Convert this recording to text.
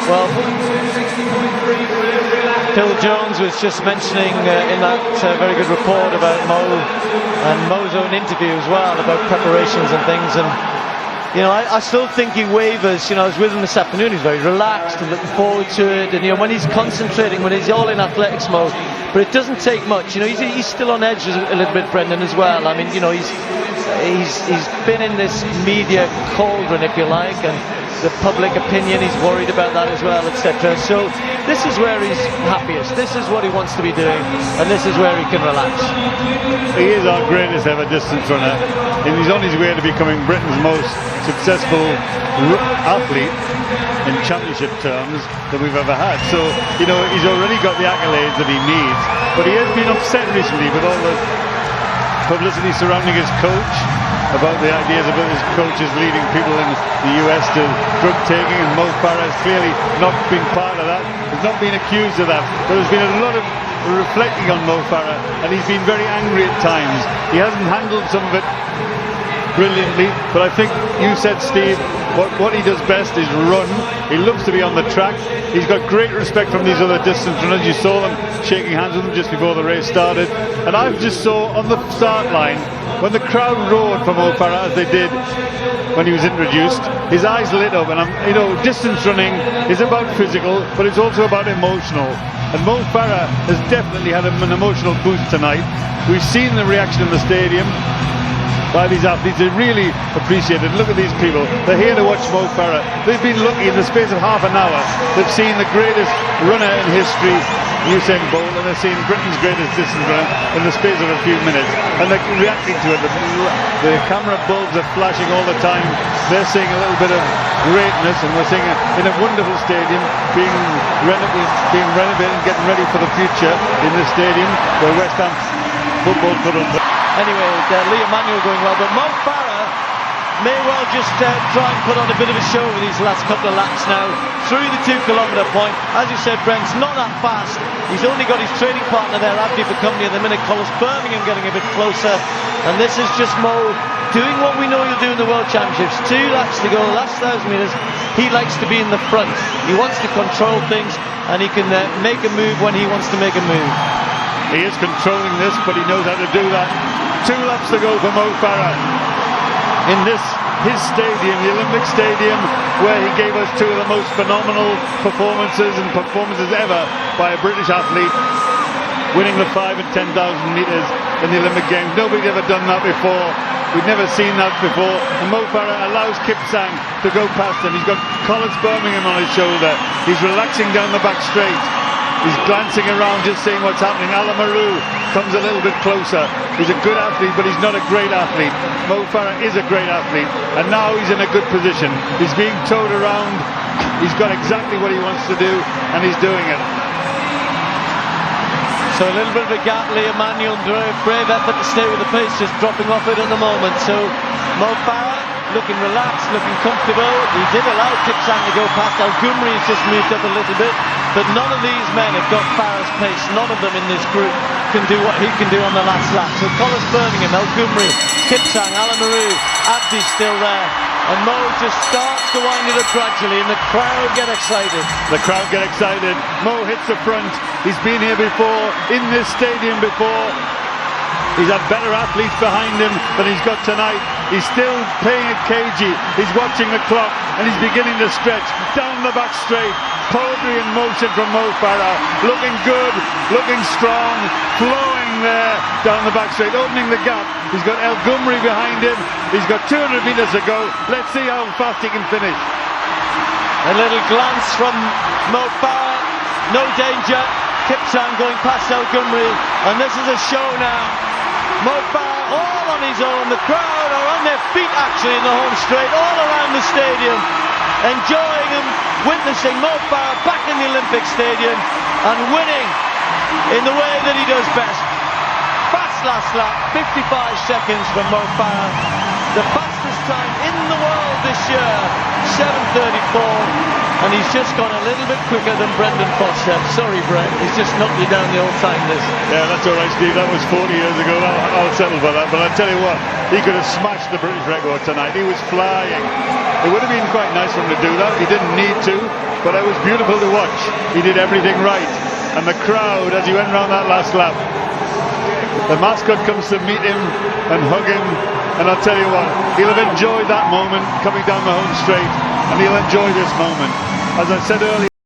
Well, Phil Jones was just mentioning in that very good report about Mo, and Mo's own interview as well, about preparations and things, and you know, I still think he wavers. You know, I was with him this afternoon, he's very relaxed and looking forward to it, and you know, when he's concentrating, when he's all in athletics mode, but it doesn't take much. You know, he's still on edge a little bit, Brendan, as well. I mean, you know, he's been in this media cauldron, if you like, and the public opinion, he's worried about that as well, etc. So this is where he's happiest, this is what he wants to be doing, and this is where he can relax. He is our greatest ever distance runner, and he's on his way to becoming Britain's most successful athlete in championship terms that we've ever had. So, you know, he's already got the accolades that he needs, but he has been upset recently with all the publicity surrounding his coach, about the ideas about his coaches leading people in the US to drug taking, and Mo Farah has clearly not been part of that, has not been accused of that. But there's been a lot of reflecting on Mo Farah, and he's been very angry at times. He hasn't handled some of it brilliantly, but I think you said, Steve, what he does best is run. He loves to be on the track. He's got great respect from these other distance runners. You saw them shaking hands with him just before the race started, and I just saw on the start line, when the crowd roared for Mo Farah, as they did when he was introduced, his eyes lit up. And you know, distance running is about physical, but it's also about emotional, and Mo Farah has definitely had an emotional boost tonight. We've seen the reaction in the stadium by these athletes. They really appreciate it. Look at these people, they're here to watch Mo Farah. They've been lucky in the space of half an hour. They've seen the greatest runner in history, Usain Bolt, and they've seen Britain's greatest distance runner in the space of a few minutes, and they're reacting to it. The camera bulbs are flashing all the time. They're seeing a little bit of greatness, and we're seeing in a wonderful stadium being renovated and getting ready for the future in this stadium where West Ham football put on. Anyway, Lee Emanuel going well, but Mo Farah may well just try and put on a bit of a show over these last couple of laps now, through the 2 kilometre point. As you said, Brent's not that fast. He's only got his training partner there, Abdi, for company at the minute. Collis Birmingham getting a bit closer, and this is just Mo doing what we know he'll do in the World Championships. 2 laps to go, the last 1,000 metres. He likes to be in the front. He wants to control things, and he can make a move when he wants to make a move. He is controlling this, but he knows how to do that. 2 laps to go for Mo Farah in his stadium, the Olympic Stadium, where he gave us 2 of the most phenomenal performances ever by a British athlete, winning the 5 and 10,000 metres in the Olympic Games. Nobody'd ever done that before. We've never seen that before. And Mo Farah allows Kipsang to go past him. He's got Collis Birmingham on his shoulder. He's relaxing down the back straight. He's glancing around, just seeing what's happening. Alamaru comes a little bit closer. He's a good athlete, but he's not a great athlete. Mo Farah is a great athlete, and now he's in a good position. He's being towed around. He's got exactly what he wants to do, and he's doing it. So a little bit of a gap. Lee Emanuel, brave effort to stay with the pace, just dropping off it at the moment. So Mo Farah looking relaxed, looking comfortable. He did allow Kipsang to go past. El GOUMRI has just moved up a little bit, but none of these men have got Farah's pace. None of them in this group can do what he can do on the last lap. So Collis Birmingham, El GOUMRI, Kipsang, Alamaru, Abdi's still there, and Mo just starts to wind it up gradually, and the crowd get excited. The crowd get excited. Mo hits the front. He's been here before, in this stadium before. He's had better athletes behind him than he's got tonight. He's still playing it cagey. He's watching the clock, and he's beginning to stretch down the back straight. Poetry in motion from Mo Farah. Looking good, looking strong, flowing there down the back straight, opening the gap. He's got El GOUMRI behind him. He's got 200 metres to go. Let's see how fast he can finish. A little glance from Mo Farah. No danger. Kipsang going past El GOUMRI, and this is a show now. Mo Farah all on his own. The crowd are on their feet actually in the home straight, all around the stadium, enjoying and witnessing Mo Farah back in the Olympic Stadium and winning in the way that he does best. Fast last lap, 55 seconds from Mo Farah. The fastest time in the world this year, 7:34, and he's just gone a little bit quicker than Brendan Foster. Sorry, Brent, he's just knocked you down the old time list. Yeah, that's all right, Steve. That was 40 years ago. I'll settle for that. But I tell you what, he could have smashed the British record tonight. He was flying. It would have been quite nice for him to do that. He didn't need to. but it was beautiful to watch. He did everything right, and the crowd as he went round that last lap, the mascot comes to meet him and hug him, and I'll tell you what, he'll have enjoyed that moment coming down the home straight, and he'll enjoy this moment. As I said earlier,